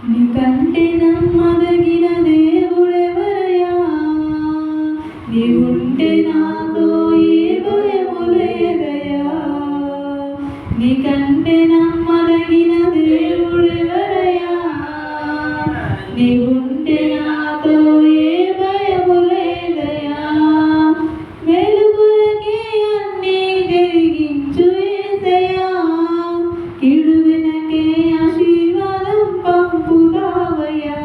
నీకంటే నమ్మదగిన దేవుడెవరయ్యా, నీవుంటే నాతో ఏ భయము లేదయ్యా. నీకంటే నమ్మదగిన దేవుడెవరయ్యా, నీవుంటే నాతో ఏ భయము లేదయ్యా. వెలుగులకే అన్నీ జరిగించు యేసయ్యా, కీడు వెనకే ఆశీర్వాదం పంపుతావయ్యా.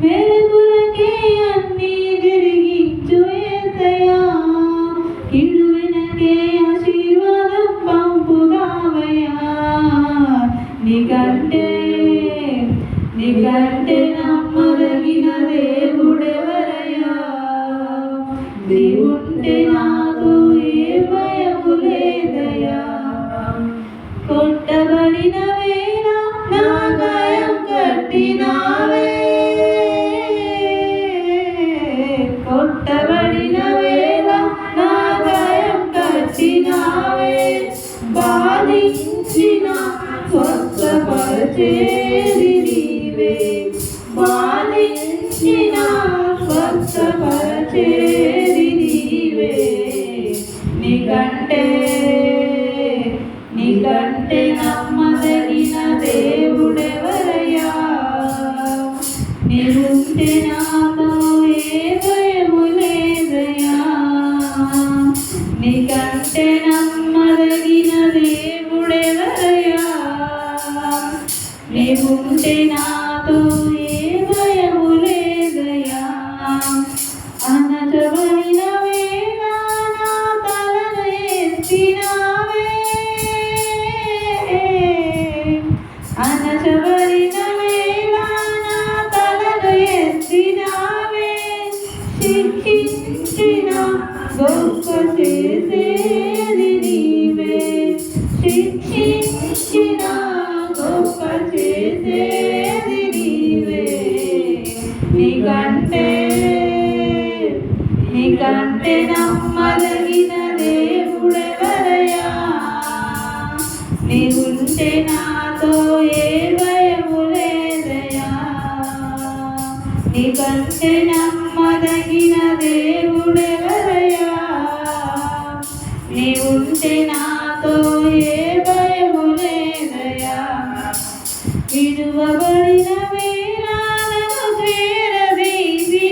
వెలుగులకే అన్నీ జరిగించు యేసయ్యా, కీడు వెనకే ఆశీర్వాదం పంపుతావయ్యా. నీకంటే నమ్మదగిన దేవుడెవరయ్యా, నీవుంటే నాతో ఏ భయము లేదయ్యా. కొట్టబడిన వేళ నా గాయం కట్టినావే, కొట్టబడిన వేళ నా గాయం కట్టినావే. బాధించిన స్వస్థపరిచేది నీవే, బాధించిన స్వస్థపరిచేది నీవే. నీకంటే నమ్మదగిన దేవుడెవరయ్యా, నీవుంటే నాతో ఏ భయము లేదయ్యా. నీకంటే నమ్మదగిన దేవుడెవరయ్యా, నీవుంటే నాతో ఏ భయము లేదయ్యా. అణచబడిన వేళ నా తలను ఎత్తినావే, అణచబడిన వేళ నా తలను ఎత్తినావే. శిక్షించిన గొప్ప చేసేది నీవే, శిక్షించిన గొప్ప చేసేది నీవే. నీకంటే నమ్మదగిన దేవుడెవరయ్యా, నీవుంటే నాతో ఏ భయము లేదయ్యా. నీకంటే నమ్మదగిన దేవుడెవరయ్యా, నీవుంటే నాతో ఏ భయము లేదయ్యా. విడువబడిన వేళ నన్ను చేరదీసినావే,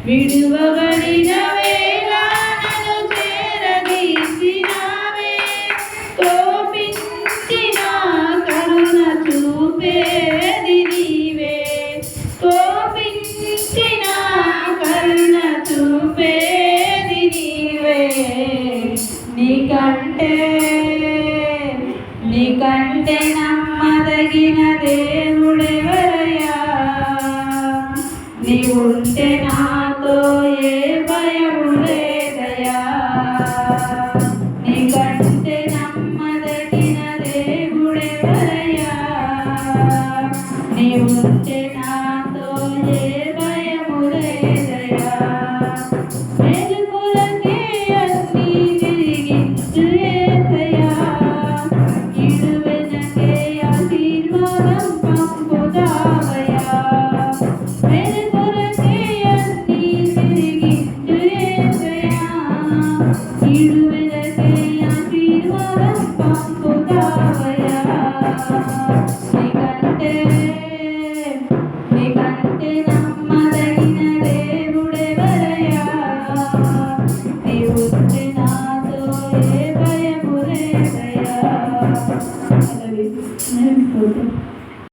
విడువబడిన వేళ నన్ను చేరదీసినావే. కోపించిన కరుణ చూపేది నీవే, కోపించిన కరుణ చూపేది నీవే. నీకంటే నమ్మదగిన దేవుడెవరయ్యా, నీవుంటే నాతో ఏ భయము లేదయ్యా. నీకంటే నమ్మదగిన దేవుడెవరయ్యా, నీవుంటే నాతో ఏ భయము లేదయ్యా. వెలుగులకే అన్నీ జరిగించు యేసయ్యా, కీడు వెనకే ఆశీర్వాదం పంపుతావయ్యా. వెలుగులకే అన్నీ జరిగించు యేసయ్యా, కీడు వెనకే ఆశీర్వాదం పంపుతావయ్యా. నీకంటే